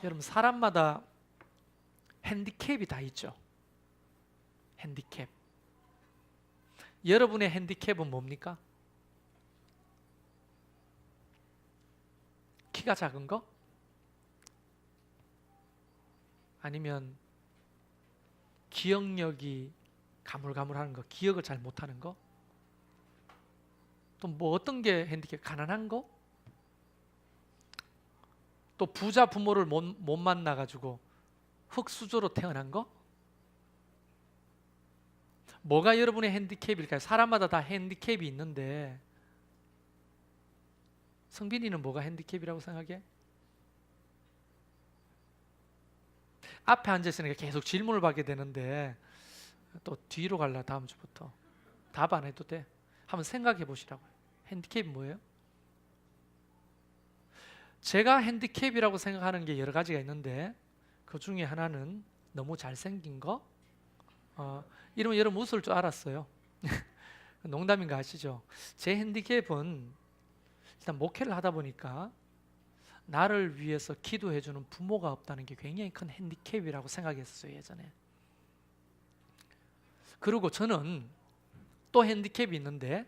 여러분, 사람마다 핸디캡이 다 있죠. 핸디캡. 여러분의 핸디캡은 뭡니까? 키가 작은 거? 아니면 기억력이 가물가물하는 거, 기억을 잘 못하는 거? 또 뭐 어떤 게 핸디캡? 가난한 거? 또 부자 부모를 못 만나가지고 흙수저로 태어난 거? 뭐가 여러분의 핸디캡일까요? 사람마다 다 핸디캡이 있는데 성빈이는 뭐가 핸디캡이라고 생각해? 앞에 앉아있으니까 계속 질문을 받게 되는데 또 뒤로 갈라. 다음 주부터 답 안 해도 돼. 한번 생각해 보시라고요. 핸디캡이 뭐예요? 제가 핸디캡이라고 생각하는 게 여러 가지가 있는데 그 중에 하나는 너무 잘생긴 거. 이러면 여러분 웃을 줄 알았어요. 농담인 거 아시죠? 제 핸디캡은 일단 목회를 하다 보니까 나를 위해서 기도해주는 부모가 없다는 게 굉장히 큰 핸디캡이라고 생각했어요, 예전에. 그리고 저는 또 핸디캡이 있는데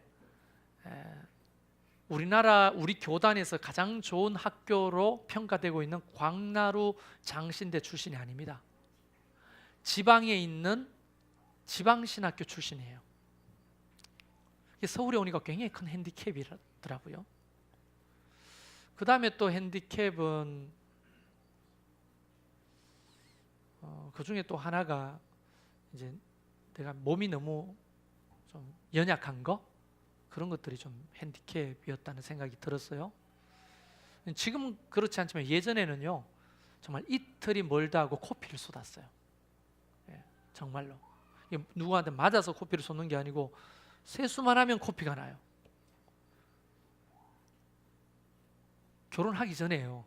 우리 교단에서 가장 좋은 학교로 평가되고 있는 광나루 장신대 출신이 아닙니다. 지방에 있는 지방신학교 출신이에요. 서울에 오니까 굉장히 큰 핸디캡이더라고요. 그 다음에 또 핸디캡은 그 중에 또 하나가 이제 내가 몸이 너무 좀 연약한 거, 그런 것들이 좀 핸디캡이었다는 생각이 들었어요. 지금은 그렇지 않지만 예전에는요, 정말 이틀이 멀다 하고 코피를 쏟았어요. 예, 정말로. 누구한테 맞아서 코피를 쏟는 게 아니고 세수만 하면 코피가 나요. 결혼하기 전에요.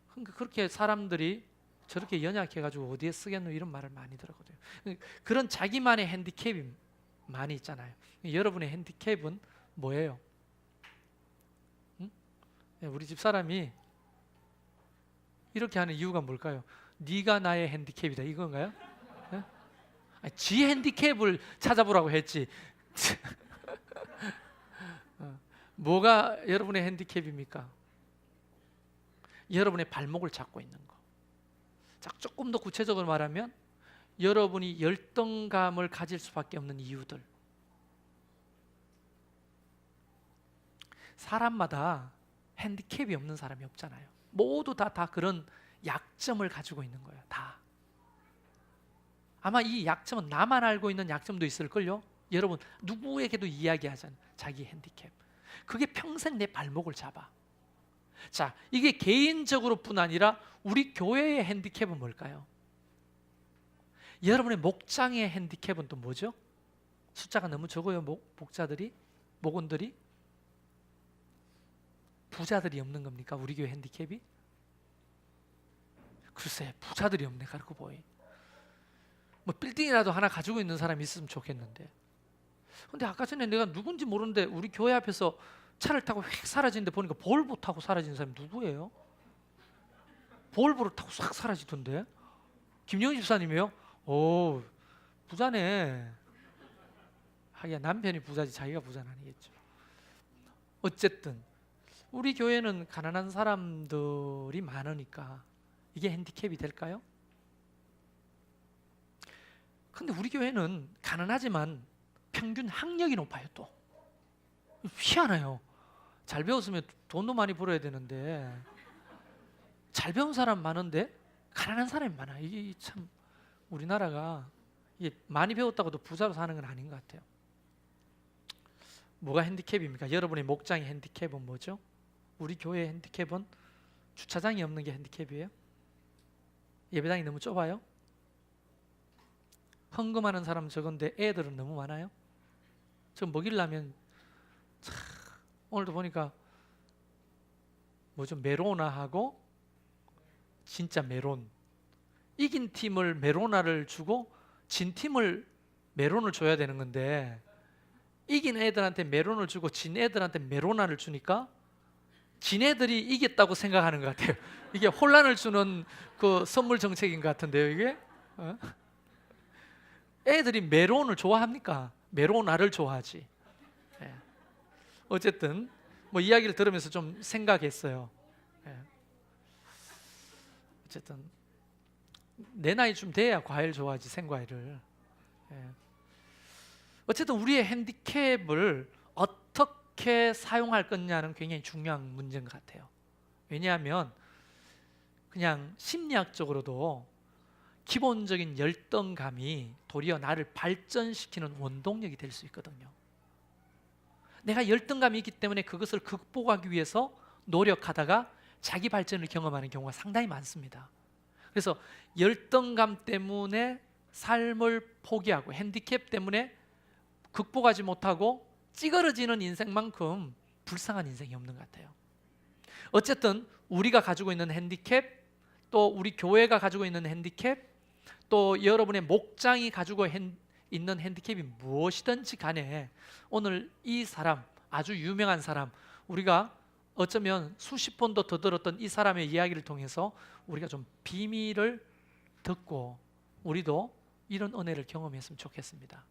그러니까 그렇게 사람들이 저렇게 연약해가지고 어디에 쓰겠노 이런 말을 많이 들었거든요. 그런 자기만의 핸디캡이 많이 있잖아요. 여러분의 핸디캡은 뭐예요? 응? 우리 집 사람이 이렇게 하는 이유가 뭘까요? 네가 나의 핸디캡이다 이건가요? 네? 아니, 지 핸디캡을 찾아보라고 했지. 뭐가 여러분의 핸디캡입니까? 여러분의 발목을 잡고 있는 거. 자, 조금 더 구체적으로 말하면 여러분이 열등감을 가질 수밖에 없는 이유들. 사람마다 핸디캡이 없는 사람이 없잖아요. 모두 다 그런 약점을 가지고 있는 거예요. 다. 아마 이 약점은 나만 알고 있는 약점도 있을걸요. 여러분 누구에게도 이야기하잖아요. 자기 핸디캡. 그게 평생 내 발목을 잡아. 자, 이게 개인적으로 뿐 아니라 우리 교회의 핸디캡은 뭘까요? 여러분의 목장의 핸디캡은 또 뭐죠? 숫자가 너무 적어요. 목원들이 부자들이 없는 겁니까? 우리 교회 핸디캡이? 글쎄, 부자들이 없네. 그렇고 보이. 뭐 빌딩이라도 하나 가지고 있는 사람이 있으면 좋겠는데. 근데 아까 전에 내가 누군지 모르는데 우리 교회 앞에서 차를 타고 휙 사라지는데 보니까 볼보 타고 사라진 사람이 누구예요? 볼보를 타고 싹 사라지던데. 김영희 집사님이요? 오, 부자네. 하기야 남편이 부자지 자기가 부자는 아니겠죠. 어쨌든 우리 교회는 가난한 사람들이 많으니까 이게 핸디캡이 될까요? 근데 우리 교회는 가난하지만 평균 학력이 높아요. 또 희한해요. 잘 배웠으면 돈도 많이 벌어야 되는데 잘 배운 사람 많은데 가난한 사람이 많아요. 이게 참 우리나라가 이게 많이 배웠다고도 부자로 사는 건 아닌 것 같아요. 뭐가 핸디캡입니까? 여러분의 목장의 핸디캡은 뭐죠? 우리 교회의 핸디캡은 주차장이 없는 게 핸디캡이에요? 예배당이 너무 좁아요? 헌금하는 사람 적은데 애들은 너무 많아요? 저 먹이려면 참, 오늘도 보니까 뭐죠? 메로나하고 진짜 메론. 이긴 팀을 메로나를 주고 진 팀을 메론을 줘야 되는 건데 이긴 애들한테 메론을 주고 진 애들한테 메로나를 주니까 지네들이 이겼다고 생각하는 것 같아요. 이게 혼란을 주는 그 선물 정책인 것 같은데요, 이게. 애들이 메론을 좋아합니까? 메로나를 좋아하지. 예. 어쨌든 뭐 이야기를 들으면서 좀 생각했어요. 예. 어쨌든 내 나이쯤 돼야 과일 좋아하지, 생과일을. 예. 어쨌든 우리의 핸디캡을 어떻게 사용할 거냐는 굉장히 중요한 문제인 것 같아요. 왜냐하면 그냥 심리학적으로도 기본적인 열등감이 도리어 나를 발전시키는 원동력이 될 수 있거든요. 내가 열등감이 있기 때문에 그것을 극복하기 위해서 노력하다가 자기 발전을 경험하는 경우가 상당히 많습니다. 그래서 열등감 때문에 삶을 포기하고 핸디캡 때문에 극복하지 못하고 찌그러지는 인생만큼 불쌍한 인생이 없는 것 같아요. 어쨌든 우리가 가지고 있는 핸디캡, 또 우리 교회가 가지고 있는 핸디캡, 또 여러분의 목장이 가지고 있는 핸디캡이 무엇이든지 간에 오늘 이 사람, 아주 유명한 사람, 우리가 어쩌면 수십 번도 더 들었던 이 사람의 이야기를 통해서 우리가 좀 비밀을 듣고 우리도 이런 은혜를 경험했으면 좋겠습니다.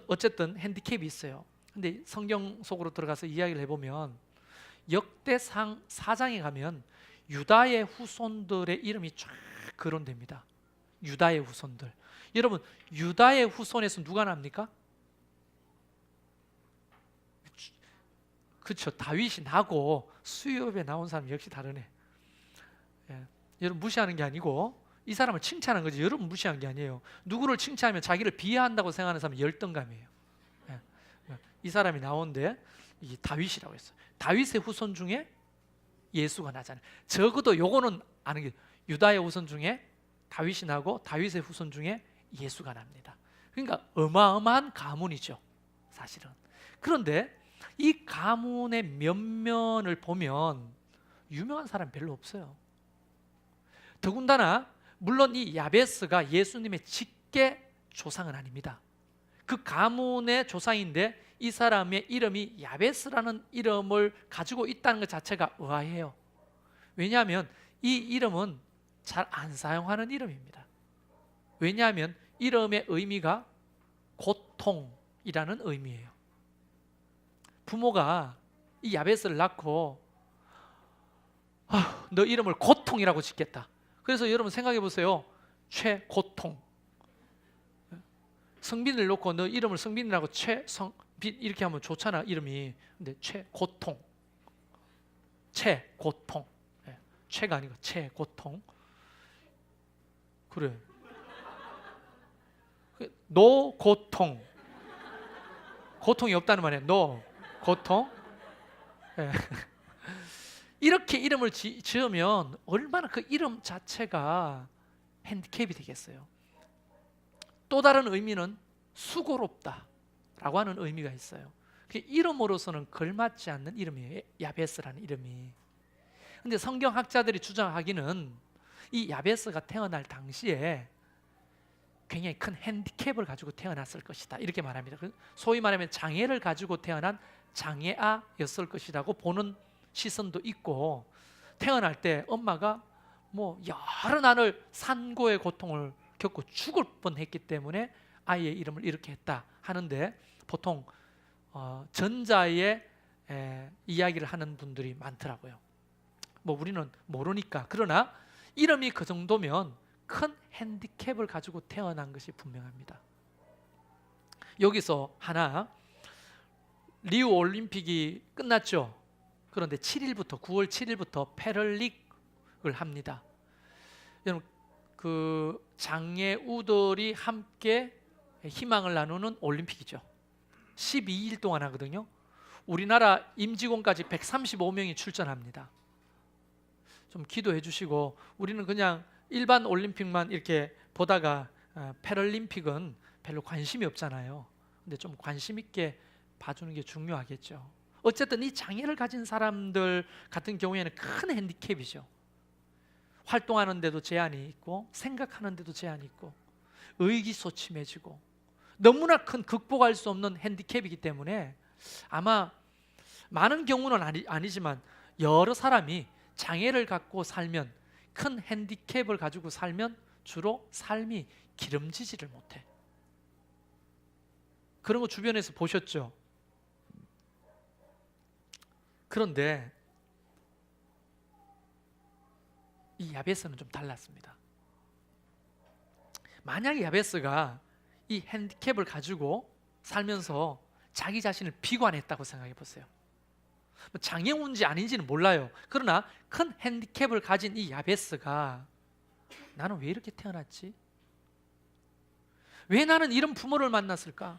어쨌든 핸디캡이 있어요. 근데 성경 속으로 들어가서 이야기를 해보면 역대상 4장에 가면 유다의 후손들의 이름이 쫙 거론됩니다. 유다의 후손들. 여러분, 유다의 후손에서 누가 납니까? 그렇죠. 다윗이 나고 수엽에 나온 사람 역시 다르네. 예. 여러분 무시하는 게 아니고 이 사람을 칭찬하는 거지. 여러분 무시하는 게 아니에요. 누구를 칭찬하면 자기를 비하한다고 생각하는 사람은 열등감이에요. 예. 이 사람이 나온데 이게 다윗이라고 했어요. 다윗의 후손 중에 예수가 나잖아요. 적어도 요거는 아는 게 유다의 후손 중에 다윗이 나고 다윗의 후손 중에 예수가 납니다. 그러니까 어마어마한 가문이죠, 사실은. 그런데 이 가문의 면면을 보면 유명한 사람 별로 없어요. 더군다나 물론 이 야베스가 예수님의 직계 조상은 아닙니다. 그 가문의 조상인데 이 사람의 이름이 야베스라는 이름을 가지고 있다는 것 자체가 의아해요. 왜냐하면 이 이름은 잘 안 사용하는 이름입니다. 왜냐하면 이름의 의미가 고통이라는 의미예요. 부모가 이 야베스를 낳고 너 이름을 고통이라고 짓겠다. 그래서 여러분 생각해 보세요. 최고통. 성빈을 놓고 너 이름을 성빈이라고 최성빈 이렇게 하면 좋잖아, 이름이. 근데 최고통. 최고통. 최가 아니고 최고통. 그래. 노고통. 고통이 없다는 말이에요. 노고통. 이렇게 이름을 지으면 얼마나 그 이름 자체가 핸디캡이 되겠어요. 또 다른 의미는 수고롭다라고 하는 의미가 있어요. 이름으로서는 걸맞지 않는 이름이에요, 야베스라는 이름이. 근데 성경학자들이 주장하기는 이 야베스가 태어날 당시에 굉장히 큰 핸디캡을 가지고 태어났을 것이다, 이렇게 말합니다. 소위 말하면 장애를 가지고 태어난 장애아였을 것이라고 보는 시선도 있고, 태어날 때 엄마가 뭐 여러 날을 산고의 고통을 겪고 죽을 뻔했기 때문에 아이의 이름을 이렇게 했다 하는데, 보통 전자의 이야기를 하는 분들이 많더라고요. 뭐 우리는 모르니까. 그러나 이름이 그 정도면 큰 핸디캡을 가지고 태어난 것이 분명합니다. 여기서 하나, 리우 올림픽이 끝났죠. 그런데 9월 7일부터 패럴릭을 합니다. 여러분, 그 장애우들이 함께 희망을 나누는 올림픽이죠. 12일 동안 하거든요. 우리나라 임직원까지 135명이 출전합니다. 좀 기도해 주시고, 우리는 그냥 일반 올림픽만 이렇게 보다가 패럴림픽은 별로 관심이 없잖아요. 근데 좀 관심 있게 봐주는 게 중요하겠죠. 어쨌든 이 장애를 가진 사람들 같은 경우에는 큰 핸디캡이죠. 활동하는 데도 제한이 있고, 생각하는 데도 제한이 있고, 의기소침해지고, 너무나 큰 극복할 수 없는 핸디캡이기 때문에 아마 많은 경우는 아니지만 여러 사람이 장애를 갖고 살면, 큰 핸디캡을 가지고 살면 주로 삶이 기름지지를 못해. 그런 거 주변에서 보셨죠? 그런데 이 야베스는 좀 달랐습니다. 만약에 야베스가 이 핸디캡을 가지고 살면서 자기 자신을 비관했다고 생각해 보세요. 장애운지 아닌지는 몰라요. 그러나 큰 핸디캡을 가진 이 야베스가 나는 왜 이렇게 태어났지? 왜 나는 이런 부모를 만났을까?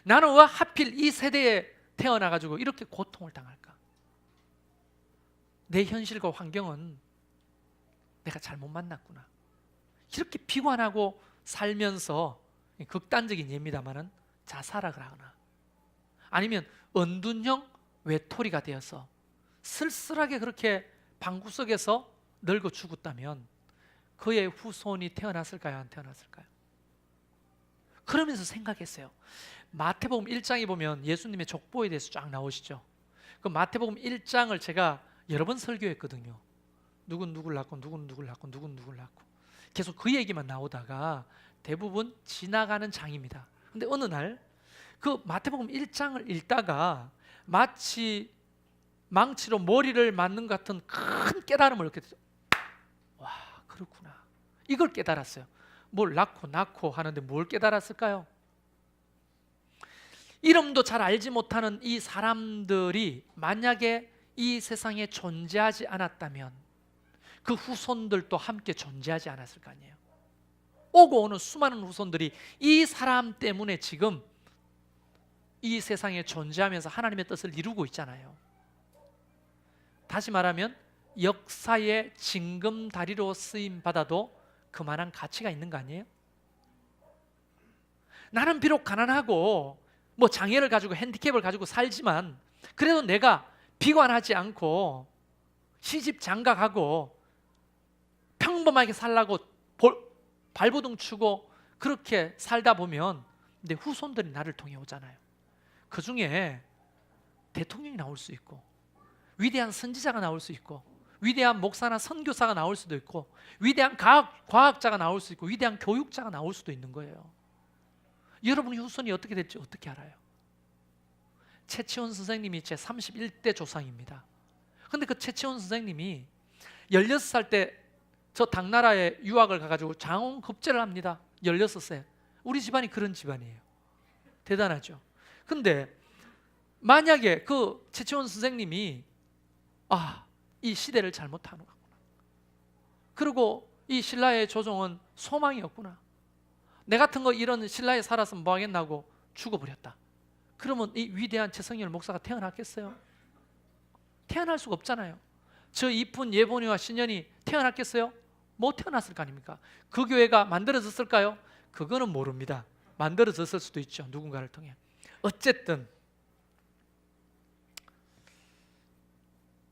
나는 왜 하필 이 세대에 태어나가지고 이렇게 고통을 당할까? 내 현실과 환경은 내가 잘못 만났구나. 이렇게 비관하고 살면서, 극단적인 예입니다마는 자살을 하거나 아니면 은둔형 외톨이가 되어서 쓸쓸하게 그렇게 방구석에서 늙어 죽었다면 그의 후손이 태어났을까요? 안 태어났을까요? 그러면서 생각했어요. 마태복음 1장에 보면 예수님의 족보에 대해서 쫙 나오시죠. 그 마태복음 1장을 제가 여러 번 설교했거든요. 누군 누굴 낳고 누군 누굴 낳고 누군 누굴 낳고 계속 그 얘기만 나오다가 대부분 지나가는 장입니다. 근데 어느 날 그 마태복음 1장을 읽다가 마치 망치로 머리를 맞는 것 같은 큰 깨달음을 얻게 되죠. 와, 그렇구나. 이걸 깨달았어요. 뭘 낳고 하는데 뭘 깨달았을까요? 이름도 잘 알지 못하는 이 사람들이 만약에 이 세상에 존재하지 않았다면 그 후손들도 함께 존재하지 않았을 거 아니에요. 오고 오는 수많은 후손들이 이 사람 때문에 지금 이 세상에 존재하면서 하나님의 뜻을 이루고 있잖아요. 다시 말하면 역사의 징검다리로 쓰임받아도 그만한 가치가 있는 거 아니에요? 나는 비록 가난하고 뭐 장애를 가지고 핸디캡을 가지고 살지만 그래도 내가 비관하지 않고 시집 장가가고 평범하게 살라고 발버둥 치고 그렇게 살다 보면 내 후손들이 나를 통해 오잖아요. 그 중에 대통령이 나올 수 있고 위대한 선지자가 나올 수 있고 위대한 목사나 선교사가 나올 수도 있고 위대한 과학자가 나올 수 있고 위대한 교육자가 나올 수도 있는 거예요. 여러분의 후손이 어떻게 될지 어떻게 알아요? 최치원 선생님이 제 31대 조상입니다. 근데 그 최치원 선생님이 16살 때 저 당나라에 유학을 가가지고 장원급제를 합니다. 16세. 우리 집안이 그런 집안이에요. 대단하죠. 근데 만약에 그 최치원 선생님이 이 시대를 잘못하는 거구나. 그리고 이 신라의 조정은 소망이었구나. 내 같은 거 이런 신라에 살았으면 뭐 하겠나고 죽어버렸다. 그러면 이 위대한 최성열 목사가 태어났겠어요? 태어날 수가 없잖아요. 저 이쁜 예본이와 신년이 태어났겠어요? 못 태어났을 거 아닙니까? 그 교회가 만들어졌을까요? 그거는 모릅니다. 만들어졌을 수도 있죠. 누군가를 통해. 어쨌든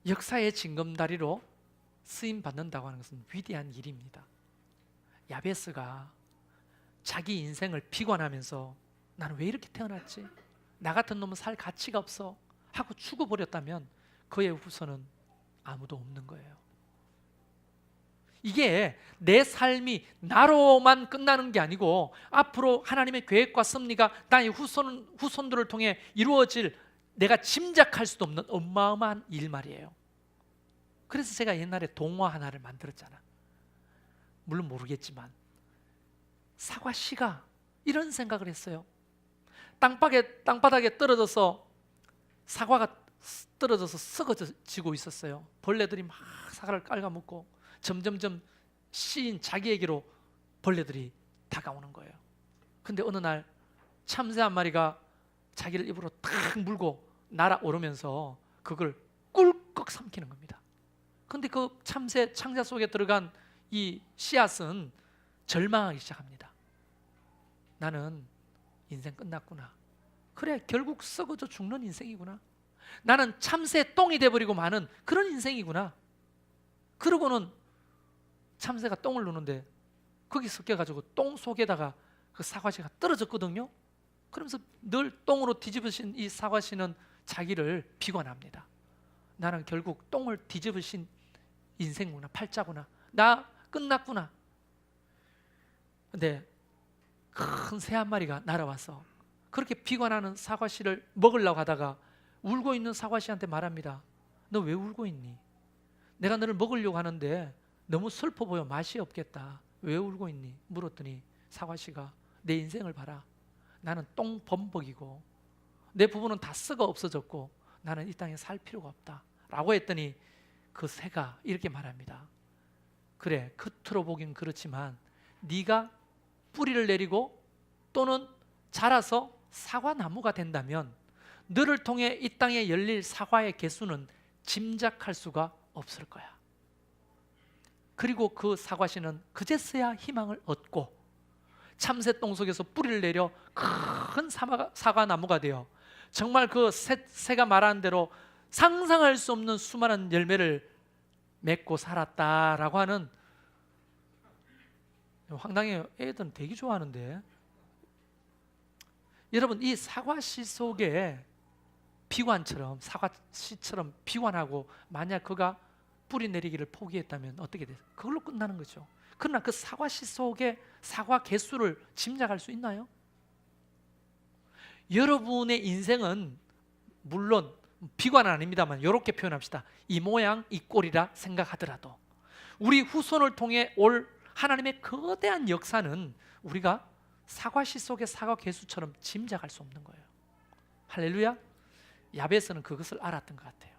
역사의 징검다리로 쓰임받는다고 하는 것은 위대한 일입니다. 야베스가 자기 인생을 비관하면서 나는 왜 이렇게 태어났지? 나 같은 놈은 살 가치가 없어 하고 죽어버렸다면 그의 후손은 아무도 없는 거예요. 이게 내 삶이 나로만 끝나는 게 아니고 앞으로 하나님의 계획과 섭리가 나의 후손들을 통해 이루어질 내가 짐작할 수도 없는 어마어마한 일 말이에요. 그래서 제가 옛날에 동화 하나를 만들었잖아. 물론 모르겠지만 사과씨가 이런 생각을 했어요. 땅바닥에 떨어져서 사과가 떨어져서 썩어지고 있었어요. 벌레들이 막 사과를 깔아먹고 점점점 씨인 자기에게로 벌레들이 다가오는 거예요. 근데 어느 날 참새 한 마리가 자기를 입으로 탁 물고 날아오르면서 그걸 꿀꺽 삼키는 겁니다. 근데 그 참새 창자 속에 들어간 이 씨앗은 절망하기 시작합니다. 나는 인생 끝났구나. 그래, 결국 썩어져 죽는 인생이구나. 나는 참새 똥이 돼버리고 마는 그런 인생이구나. 그러고는 참새가 똥을 누는데 거기 섞여가지고 똥 속에다가 그 사과씨가 떨어졌거든요. 그러면서 늘 똥으로 뒤집으신 이 사과씨는 자기를 비관합니다. 나는 결국 똥을 뒤집으신 인생구나, 팔자구나, 나 끝났구나. 근데 큰 새 한 마리가 날아와서 그렇게 비관하는 사과씨를 먹으려고 하다가 울고 있는 사과씨한테 말합니다. 너 왜 울고 있니? 내가 너를 먹으려고 하는데 너무 슬퍼 보여, 맛이 없겠다. 왜 울고 있니? 물었더니 사과씨가 내 인생을 봐라. 나는 똥범벅이고 내 부부는 다 썩어 없어졌고 나는 이 땅에 살 필요가 없다 라고 했더니 그 새가 이렇게 말합니다. 그래, 겉으로 보긴 그렇지만 네가 뿌리를 내리고 또는 자라서 사과나무가 된다면 너를 통해 이 땅에 열릴 사과의 개수는 짐작할 수가 없을 거야. 그리고 그 사과씨는 그제서야 희망을 얻고 참새똥 속에서 뿌리를 내려 큰 사과나무가 되어 정말 그 새가 말하는 대로 상상할 수 없는 수많은 열매를 맺고 살았다라고 하는, 황당해요. 애들은 되게 좋아하는데. 여러분, 이 사과씨 속에 비관처럼, 사과씨처럼 비관하고 만약 그가 뿌리 내리기를 포기했다면 어떻게 돼요? 그걸로 끝나는 거죠. 그러나 그 사과씨 속에 사과 개수를 짐작할 수 있나요? 여러분의 인생은 물론 비관은 아닙니다만 이렇게 표현합시다. 이 모양 이 꼴이라 생각하더라도 우리 후손을 통해 올 하나님의 거대한 역사는 우리가 사과씨 속의 사과 개수처럼 짐작할 수 없는 거예요. 할렐루야. 야베스는 그것을 알았던 것 같아요.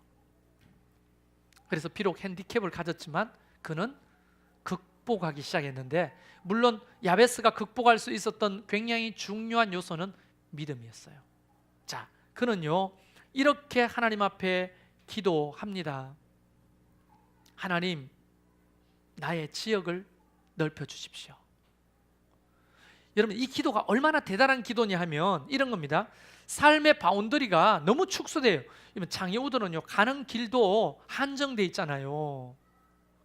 그래서 비록 핸디캡을 가졌지만 그는 극복하기 시작했는데, 물론 야베스가 극복할 수 있었던 굉장히 중요한 요소는 믿음이었어요. 자, 그는요 이렇게 하나님 앞에 기도합니다. 하나님, 나의 지역을 넓혀 주십시오. 여러분, 이 기도가 얼마나 대단한 기도냐 하면 이런 겁니다. 삶의 바운더리가 너무 축소돼요. 장애우들은요 가는 길도 한정돼 있잖아요.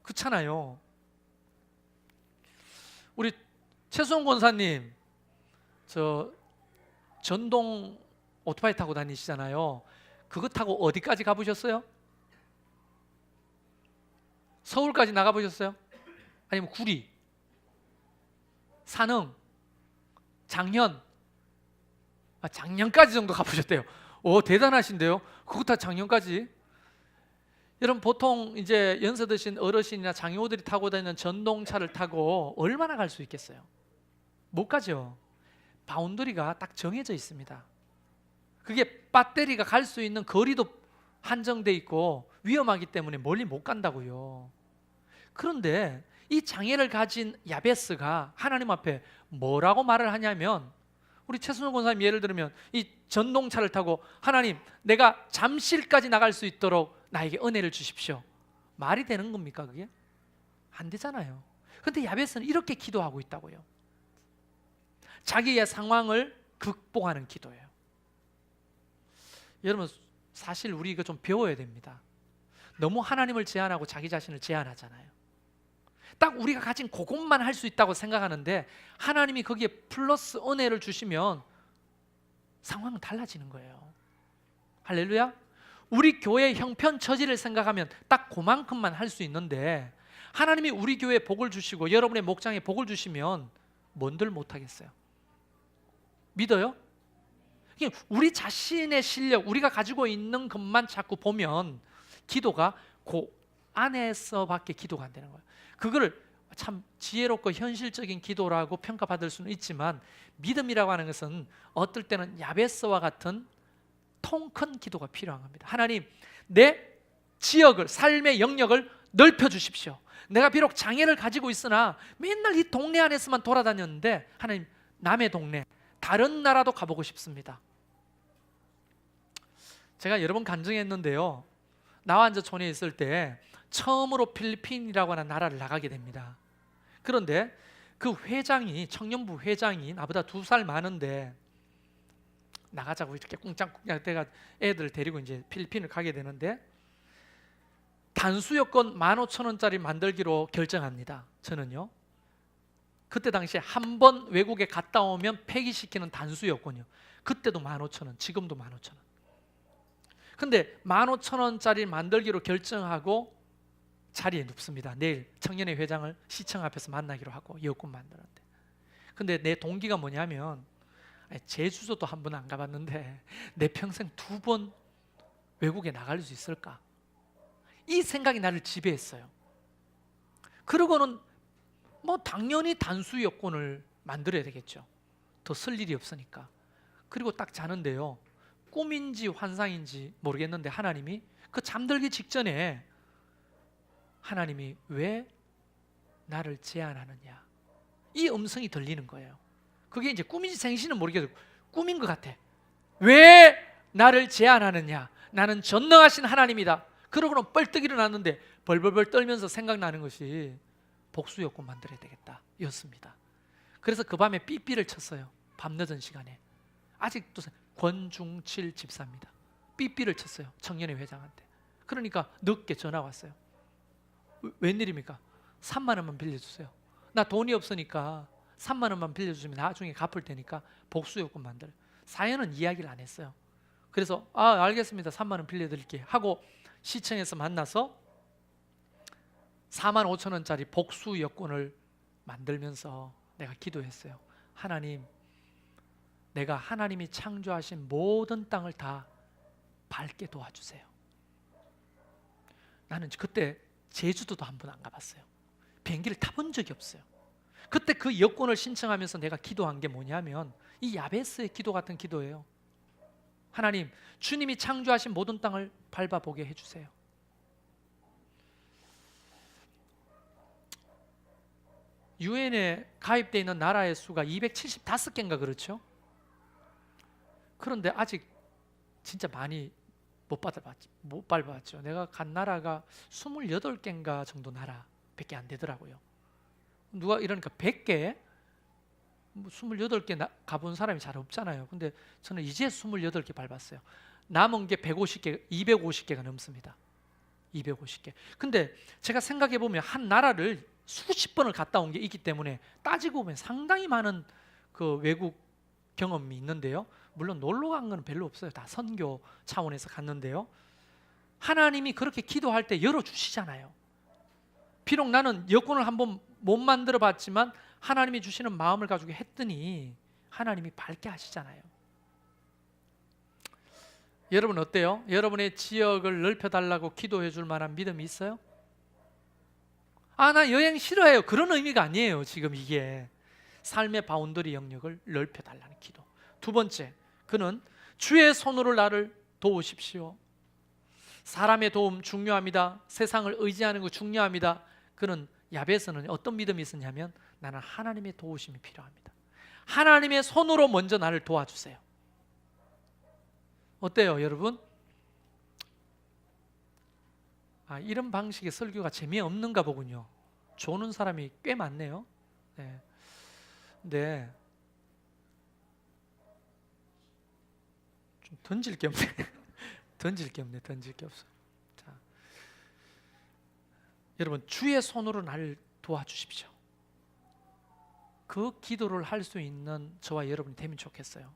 그렇잖아요. 우리 최수홍 권사님 저 전동 오토바이 타고 다니시잖아요. 그거 타고 어디까지 가보셨어요? 서울까지 나가보셨어요? 아니면 구리, 산흥, 장현, 장년까지 정도 가보셨대요. 오, 대단하신데요. 그거 다 장년까지. 여러분, 보통 이제 연세 드신 어르신이나 장애우들이 타고 다니는 전동차를 타고 얼마나 갈 수 있겠어요? 못 가죠. 바운더리가 딱 정해져 있습니다. 그게 배터리가 갈 수 있는 거리도 한정돼 있고 위험하기 때문에 멀리 못 간다고요. 그런데 이 장애를 가진 야베스가 하나님 앞에 뭐라고 말을 하냐면, 우리 최순호 권사님 예를 들면 이 전동차를 타고 하나님, 내가 잠실까지 나갈 수 있도록 나에게 은혜를 주십시오. 말이 되는 겁니까 그게? 안 되잖아요. 그런데 야베스는 이렇게 기도하고 있다고요. 자기의 상황을 극복하는 기도예요. 여러분, 사실 우리 이거 좀 배워야 됩니다. 너무 하나님을 제한하고 자기 자신을 제한하잖아요. 딱 우리가 가진 그것만 할 수 있다고 생각하는데 하나님이 거기에 플러스 은혜를 주시면 상황은 달라지는 거예요. 할렐루야. 우리 교회의 형편 처지를 생각하면 딱 그만큼만 할 수 있는데 하나님이 우리 교회에 복을 주시고 여러분의 목장에 복을 주시면 뭔들 못하겠어요? 믿어요? 우리 자신의 실력, 우리가 가지고 있는 것만 자꾸 보면 기도가 그 안에서밖에 기도가 안 되는 거예요. 그거를 참 지혜롭고 현실적인 기도라고 평가받을 수는 있지만 믿음이라고 하는 것은 어떨 때는 야베스와 같은 통 큰 기도가 필요한 겁니다. 하나님, 내 지역을, 삶의 영역을 넓혀 주십시오. 내가 비록 장애를 가지고 있으나 맨날 이 동네 안에서만 돌아다녔는데 하나님, 남의 동네, 다른 나라도 가보고 싶습니다. 제가 여러 번 간증했는데요, 나완저촌에 있을 때 처음으로 필리핀이라고 하는 나라를 나가게 됩니다. 그런데 그 회장이, 청년부 회장이 나보다 2살 많은데 나가자고 이렇게 꿍짝꿍짝 대가 애들 데리고 이제 필리핀을 가게 되는데 단수여권 15,000원짜리 만들기로 결정합니다. 저는요, 그때 당시에 한 번 외국에 갔다 오면 폐기시키는 단수여권이요. 그때도 15,000원, 지금도 15,000원. 근데 15,000원짜리 만들기로 결정하고 자리에 눕습니다. 내일 청년회 회장을 시청 앞에서 만나기로 하고 여권 만드는데, 근데 내 동기가 뭐냐면 제주도도 한 번 안 가봤는데 내 평생 2번 외국에 나갈 수 있을까? 이 생각이 나를 지배했어요. 그러고는 뭐 당연히 단수 여권을 만들어야 되겠죠. 더 쓸 일이 없으니까. 그리고 딱 자는데요, 꿈인지 환상인지 모르겠는데 하나님이 그 잠들기 직전에 하나님이 왜 나를 제한하느냐, 이 음성이 들리는 거예요. 그게 이제 꿈인지 생신은 모르겠고 꿈인 것 같아. 왜 나를 제한하느냐, 나는 전능하신 하나님이다. 그러고는 뻘떡 일어났는데 벌벌벌 떨면서 생각나는 것이 복수여권 만들어야 되겠다 였습니다. 그래서 그 밤에 삐삐를 쳤어요. 밤늦은 시간에. 아직도 권중칠 집사입니다. 삐삐를 쳤어요, 청년회 회장한테. 그러니까 늦게 전화 왔어요. 웬일입니까? 3만 원만 빌려주세요. 나 돈이 없으니까 3만 원만 빌려주시면 나중에 갚을 테니까 복수여권 만들어요. 사연은 이야기를 안 했어요. 그래서 알겠습니다, 3만 원 빌려드릴게요 하고 시청에서 만나서 4만 5천 원짜리 복수여권을 만들면서 내가 기도했어요. 하나님, 내가 하나님이 창조하신 모든 땅을 다 밟게 도와주세요. 나는 그때 제주도도 한 번 안 가봤어요. 비행기를 타본 적이 없어요. 그때 그 여권을 신청하면서 내가 기도한 게 뭐냐면 이 야베스의 기도 같은 기도예요. 하나님, 주님이 창조하신 모든 땅을 밟아보게 해주세요. 유엔에 가입되어 있는 나라의 수가 275개인가 그렇죠? 그런데 아직 진짜 많이 못 밟아봤죠. 내가 간 나라가 28개인가 정도 나라밖에 안 되더라고요. 누가 이러니까 100개, 28개 가본 사람이 잘 없잖아요. 근데 저는 이제 28개 밟았어요. 남은 게 150개, 250개가 넘습니다. 250개. 근데 제가 생각해 보면 한 나라를 수십 번을 갔다 온 게 있기 때문에 따지고 보면 상당히 많은 그 외국 경험이 있는데요. 물론 놀러 간 건 별로 없어요. 다 선교 차원에서 갔는데요. 하나님이 그렇게 기도할 때 열어주시잖아요. 비록 나는 여권을 한번 못 만들어 봤지만 하나님이 주시는 마음을 가지고 했더니 하나님이 밝게 하시잖아요. 여러분 어때요? 여러분의 지역을 넓혀달라고 기도해 줄 만한 믿음이 있어요? 나 여행 싫어해요. 그런 의미가 아니에요. 지금 이게 삶의 바운더리 영역을 넓혀달라는 기도. 두 번째, 그는 주의 손으로 나를 도우십시오. 사람의 도움 중요합니다. 세상을 의지하는 거 중요합니다. 그는 야베스는 어떤 믿음이 있었냐면 나는 하나님의 도우심이 필요합니다. 하나님의 손으로 먼저 나를 도와주세요. 어때요, 여러분? 이런 방식의 설교가 재미없는가 보군요. 조는 사람이 꽤 많네요. 네. 근데 좀 던질 게 없네. 던질 게 없어. 자, 여러분, 주의 손으로 나를 도와주십시오. 그 기도를 할 수 있는 저와 여러분이 되면 좋겠어요.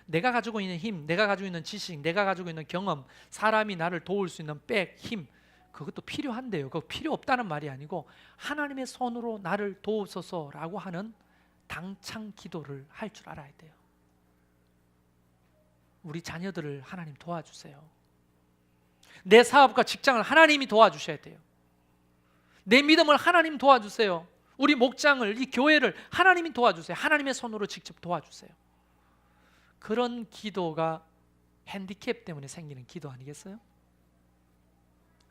내가 가지고 있는 힘, 내가 가지고 있는 지식, 내가 가지고 있는 경험, 사람이 나를 도울 수 있는 백, 힘, 그것도 필요한데요. 그거 필요 없다는 말이 아니고 하나님의 손으로 나를 도우소서라고 하는 당찬 기도를 할 줄 알아야 돼요. 우리 자녀들을 하나님 도와주세요. 내 사업과 직장을 하나님이 도와주셔야 돼요. 내 믿음을 하나님 도와주세요. 우리 목장을, 이 교회를 하나님이 도와주세요. 하나님의 손으로 직접 도와주세요. 그런 기도가 핸디캡 때문에 생기는 기도 아니겠어요?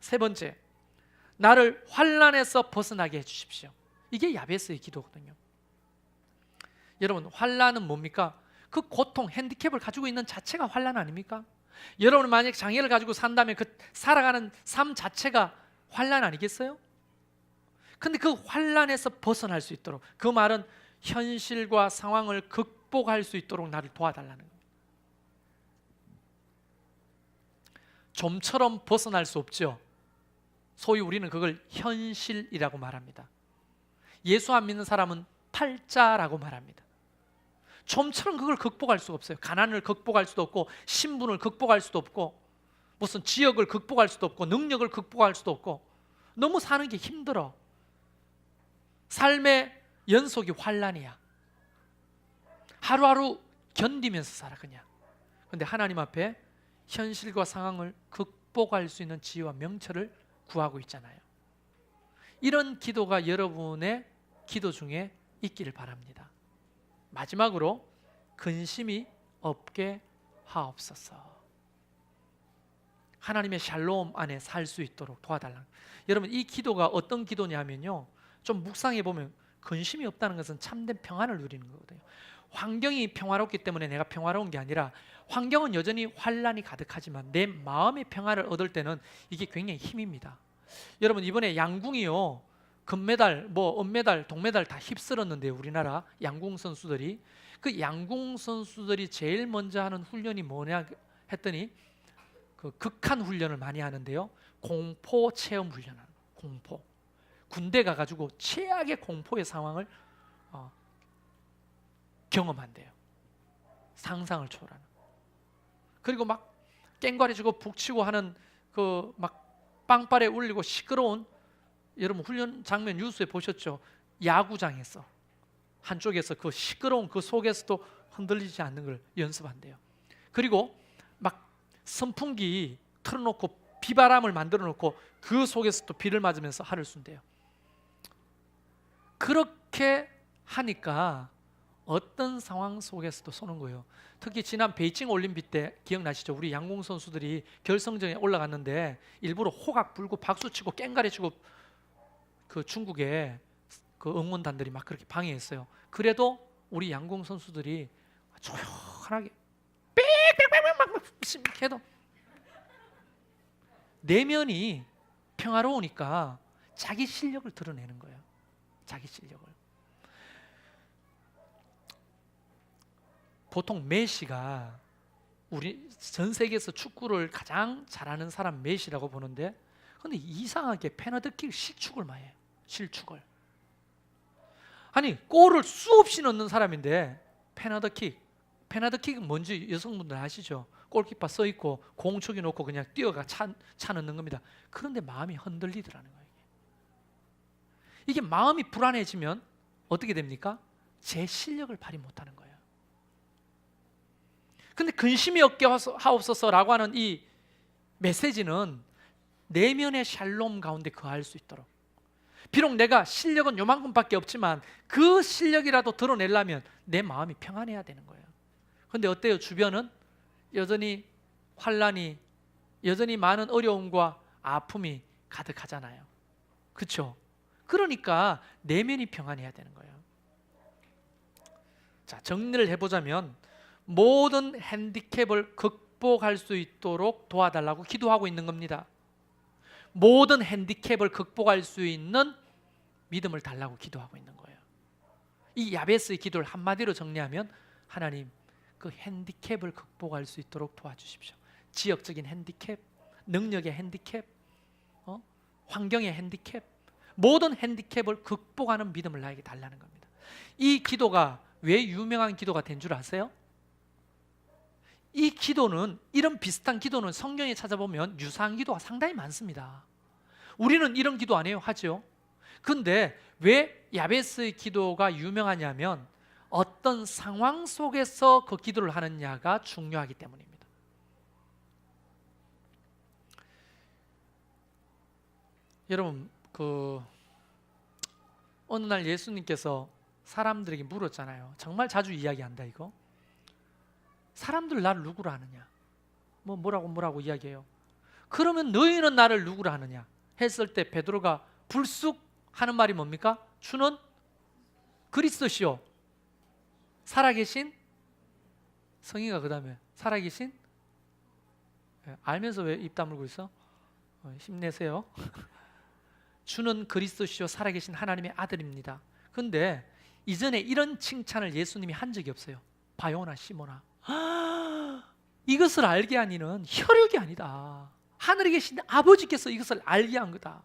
세 번째, 나를 환난에서 벗어나게 해주십시오. 이게 야베스의 기도거든요. 여러분, 환난은 뭡니까? 그 고통, 핸디캡을 가지고 있는 자체가 환난 아닙니까? 여러분 만약 장애를 가지고 산다면 그 살아가는 삶 자체가 환난 아니겠어요? 근데 그 환난에서 벗어날 수 있도록, 그 말은 현실과 상황을 극복할 수 있도록 나를 도와달라는 겁니다. 좀처럼 벗어날 수 없죠. 소위 우리는 그걸 현실이라고 말합니다. 예수 안 믿는 사람은 팔자라고 말합니다. 좀처럼 그걸 극복할 수가 없어요. 가난을 극복할 수도 없고 신분을 극복할 수도 없고 무슨 지역을 극복할 수도 없고 능력을 극복할 수도 없고 너무 사는 게 힘들어. 삶의 연속이 환난이야. 하루하루 견디면서 살아 그냥. 근데 하나님 앞에 현실과 상황을 극복할 수 있는 지혜와 명철을 구하고 있잖아요. 이런 기도가 여러분의 기도 중에 있기를 바랍니다. 마지막으로 근심이 없게 하옵소서. 하나님의 샬롬 안에 살 수 있도록 도와달라. 여러분, 이 기도가 어떤 기도냐면요, 좀 묵상해 보면 근심이 없다는 것은 참된 평안을 누리는 거거든요. 환경이 평화롭기 때문에 내가 평화로운 게 아니라 환경은 여전히 환란이 가득하지만 내 마음의 평화를 얻을 때는 이게 굉장히 힘입니다. 여러분, 이번에 양궁이요, 금메달, 은메달, 동메달 다 휩쓸었는데요. 우리나라 양궁 선수들이. 그 양궁 선수들이 제일 먼저 하는 훈련이 뭐냐 했더니 그 극한 훈련을 많이 하는데요. 공포 체험 훈련하는 공포. 군대 가가지고 최악의 공포의 상황을 경험한대요. 상상을 초월하는. 그리고 막 깽가리치고 북치고 하는 그 막 빵빠레 울리고 시끄러운, 여러분 훈련 장면 뉴스에 보셨죠? 야구장에서 한쪽에서 그 시끄러운 그 속에서도 흔들리지 않는 걸 연습한대요. 그리고 막 선풍기 틀어놓고 비바람을 만들어 놓고 그 속에서 또 비를 맞으면서 활을 쏜대요. 그렇게 하니까 어떤 상황 속에서도 쏘는 거예요. 특히 지난 베이징 올림픽 때 기억나시죠? 우리 양궁 선수들이 결승전에 올라갔는데 일부러 호각 불고 박수 치고 깽가리 치고 그 중국의 그 응원단들이 막 그렇게 방해했어요. 그래도 우리 양궁 선수들이 조용하게 빽빽빽빽 막 해도 내면이 평화로우니까 자기 실력을 드러내는 거예요. 자기 실력을. 보통 메시가 우리 전 세계에서 축구를 가장 잘하는 사람 메시라고 보는데, 근데 이상하게 페널티킥 실축을 많이 해요. 실축을. 아니 골을 수없이 넣는 사람인데 페널티킥은 뭔지 여성분들 아시죠? 골키퍼 서 있고 공초기 놓고 그냥 뛰어가 차 넣는 겁니다. 그런데 마음이 흔들리더라는 거예요. 이게 마음이 불안해지면 어떻게 됩니까? 제 실력을 발휘 못하는 거예요. 근데 근심이 없게 하옵소서라고 하는 이 메시지는 내면의 샬롬 가운데 거할 수 있도록, 비록 내가 실력은 요만큼밖에 없지만 그 실력이라도 드러내려면 내 마음이 평안해야 되는 거예요. 근데 어때요? 주변은 여전히 환란이, 여전히 많은 어려움과 아픔이 가득하잖아요. 그렇죠? 그러니까 내면이 평안해야 되는 거예요. 자, 정리를 해보자면 모든 핸디캡을 극복할 수 있도록 도와달라고 기도하고 있는 겁니다. 모든 핸디캡을 극복할 수 있는 믿음을 달라고 기도하고 있는 거예요. 이 야베스의 기도를 한마디로 정리하면, 하나님 그 핸디캡을 극복할 수 있도록 도와주십시오. 지역적인 핸디캡, 능력의 핸디캡, 환경의 핸디캡, 모든 핸디캡을 극복하는 믿음을 나에게 달라는 겁니다. 이 기도가 왜 유명한 기도가 된 줄 아세요? 이 기도는, 이런 비슷한 기도는 성경에 찾아보면 유사한 기도가 상당히 많습니다. 우리는 이런 기도 안 해요? 하죠. 근데 왜 야베스의 기도가 유명하냐면 어떤 상황 속에서 그 기도를 하느냐가 중요하기 때문입니다. 여러분, 어느 날 예수님께서 사람들에게 물었잖아요. 정말 자주 이야기한다 이거. 사람들 나를 누구로 아느냐? 뭐라고 이야기해요. 그러면 너희는 나를 누구로 아느냐? 했을 때 베드로가 불쑥 하는 말이 뭡니까? 주는 그리스도시요, 살아계신, 성의가 그 다음에 살아계신, 알면서 왜 입 다물고 있어? 힘내세요. 주는 그리스도시요 살아계신 하나님의 아들입니다. 근데 이전에 이런 칭찬을 예수님이 한 적이 없어요. 바요나 시모나, 이것을 알게 한 이는 혈육이 아니다. 하늘에 계신 아버지께서 이것을 알게 한 거다.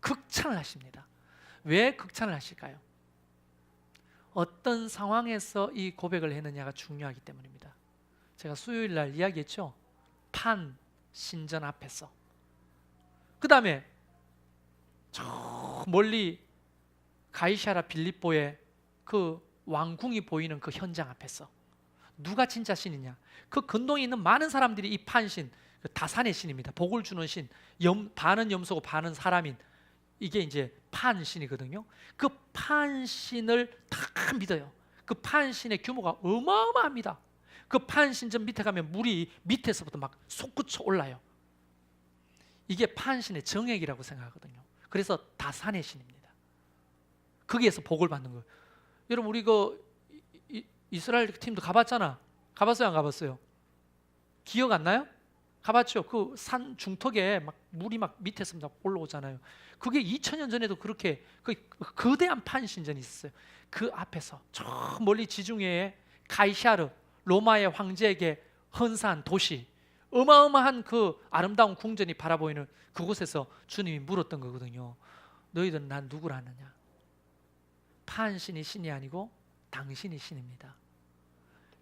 극찬을 하십니다. 왜 극찬을 하실까요? 어떤 상황에서 이 고백을 했느냐가 중요하기 때문입니다. 제가 수요일 날 이야기했죠. 판, 신전 앞에서, 그 다음에 저 멀리 가이사랴 빌립보의 그 왕궁이 보이는 그 현장 앞에서 누가 진짜 신이냐? 그 근동에 있는 많은 사람들이 이 판신, 그 다산의 신입니다. 복을 주는 신, 반은 염소고 반은 사람인, 이게 이제 판신이거든요. 그 판신을 다 믿어요. 그 판신의 규모가 어마어마합니다. 그 판신전 밑에 가면 물이 밑에서부터 막 솟구쳐 올라요. 이게 판신의 정액이라고 생각하거든요. 그래서 다산의 신입니다. 거기에서 복을 받는 거예요. 여러분, 우리 이스라엘 팀도 가봤잖아. 가봤어요, 안 가봤어요? 기억 안 나요? 가봤죠. 그 산 중턱에 막 물이 막 밑에서 막 올라오잖아요. 그게 2000년 전에도 그렇게 그 거대한 판신전이 있었어요. 그 앞에서 저 멀리 지중해에 가이사르, 로마의 황제에게 헌사한 도시, 어마어마한 그 아름다운 궁전이 바라보이는 그곳에서 주님이 물었던 거거든요. 너희들은 난 누구라 하느냐? 판신이 신이 아니고 당신이 신입니다.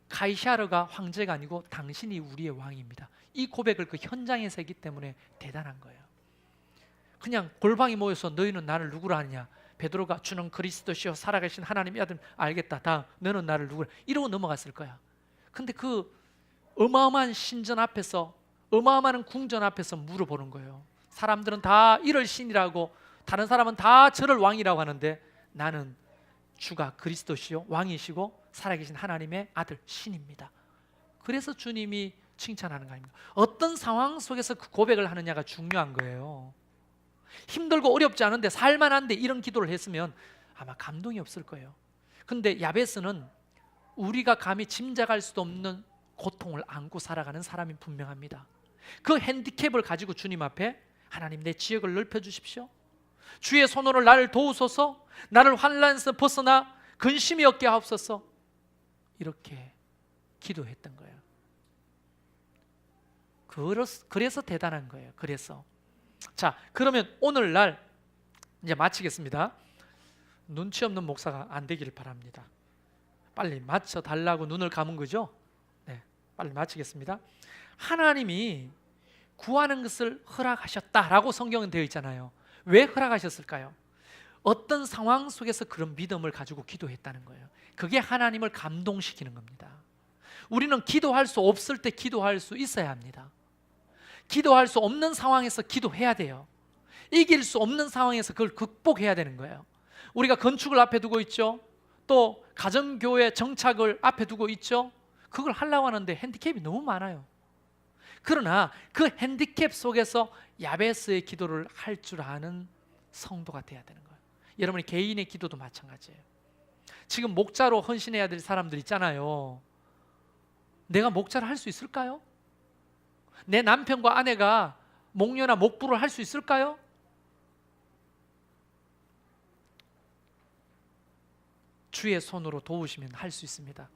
가이사르가 황제가 아니고 당신이 우리의 왕입니다. 이 고백을 그 현장에서 했기 때문에 대단한 거예요. 그냥 골방이 모여서 너희는 나를 누구라 하느냐? 베드로가 주는 그리스도시요 살아계신 하나님의 아들, 알겠다. 다음 너는 나를 누구라? 이러고 넘어갔을 거야. 근데 그 어마어마한 신전 앞에서, 어마어마한 궁전 앞에서 물어보는 거예요. 사람들은 다 이를 신이라고, 다른 사람은 다 저를 왕이라고 하는데 나는 주가 그리스도시요 왕이시고 살아계신 하나님의 아들 신입니다. 그래서 주님이 칭찬하는 거 아닙니까? 어떤 상황 속에서 그 고백을 하느냐가 중요한 거예요. 힘들고 어렵지 않은데 살만한데 이런 기도를 했으면 아마 감동이 없을 거예요. 근데 야베스는 우리가 감히 짐작할 수도 없는 고통을 안고 살아가는 사람이 분명합니다. 그 핸디캡을 가지고 주님 앞에 하나님 내 지역을 넓혀주십시오. 주의 손으로 나를 도우소서. 나를 환난에서 벗어나 근심이 없게 하옵소서. 이렇게 기도했던 거예요. 그래서 대단한 거예요. 그래서 자, 그러면 오늘날 이제 마치겠습니다. 눈치 없는 목사가 안 되기를 바랍니다. 빨리 맞춰 달라고 눈을 감은 거죠? 네, 빨리 마치겠습니다. 하나님이 구하는 것을 허락하셨다라고 성경은 되어 있잖아요. 왜 허락하셨을까요? 어떤 상황 속에서 그런 믿음을 가지고 기도했다는 거예요. 그게 하나님을 감동시키는 겁니다. 우리는 기도할 수 없을 때 기도할 수 있어야 합니다. 기도할 수 없는 상황에서 기도해야 돼요. 이길 수 없는 상황에서 그걸 극복해야 되는 거예요. 우리가 건축을 앞에 두고 있죠. 또 가정교회 정착을 앞에 두고 있죠. 그걸 하려고 하는데 핸디캡이 너무 많아요. 그러나 그 핸디캡 속에서 야베스의 기도를 할 줄 아는 성도가 돼야 되는 거예요. 여러분의 개인의 기도도 마찬가지예요. 지금 목자로 헌신해야 될 사람들 있잖아요. 내가 목자를 할 수 있을까요? 내 남편과 아내가 목녀나 목부를 할 수 있을까요? 주의 손으로 도우시면 할 수 있습니다.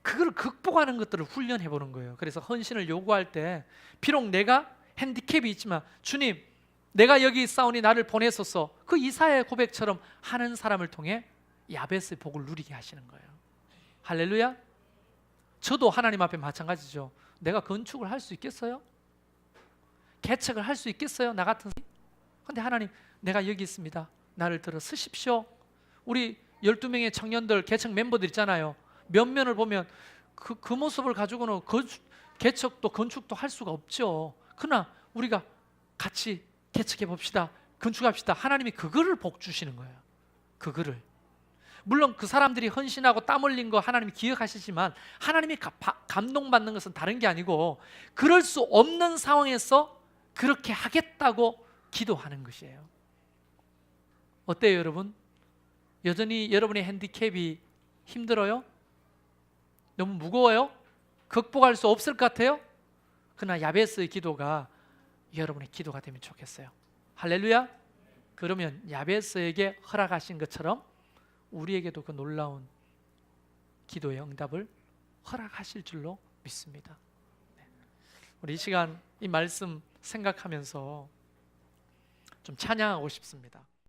그걸 극복하는 것들을 훈련해 보는 거예요. 그래서 헌신을 요구할 때 비록 내가 핸디캡이 있지만 주님, 내가 여기 있사오니 나를 보내소서, 그 이사야의 고백처럼 하는 사람을 통해 야베스의 복을 누리게 하시는 거예요. 할렐루야. 저도 하나님 앞에 마찬가지죠. 내가 건축을 할 수 있겠어요? 개척을 할 수 있겠어요? 나 같은. 근데 하나님, 내가 여기 있습니다. 나를 들어 쓰십시오. 우리 12명의 청년들 개척 멤버들 있잖아요. 면면을 보면 그 모습을 가지고는 개척도 건축도 할 수가 없죠. 그러나 우리가 같이 개척해 봅시다. 건축합시다. 하나님이 그거를 복 주시는 거예요. 그거를. 물론 그 사람들이 헌신하고 땀 흘린 거 하나님이 기억하시지만 하나님이 감동받는 것은 다른 게 아니고 그럴 수 없는 상황에서 그렇게 하겠다고 기도하는 것이에요. 어때요, 여러분? 여전히 여러분의 핸디캡이 힘들어요? 너무 무거워요? 극복할 수 없을 것 같아요? 그러나 야베스의 기도가 여러분의 기도가 되면 좋겠어요. 할렐루야. 그러면 야베스에게 허락하신 것처럼 우리에게도 그 놀라운 기도의 응답을 허락하실 줄로 믿습니다. 우리 이 시간 이 말씀 생각하면서 좀 찬양하고 싶습니다.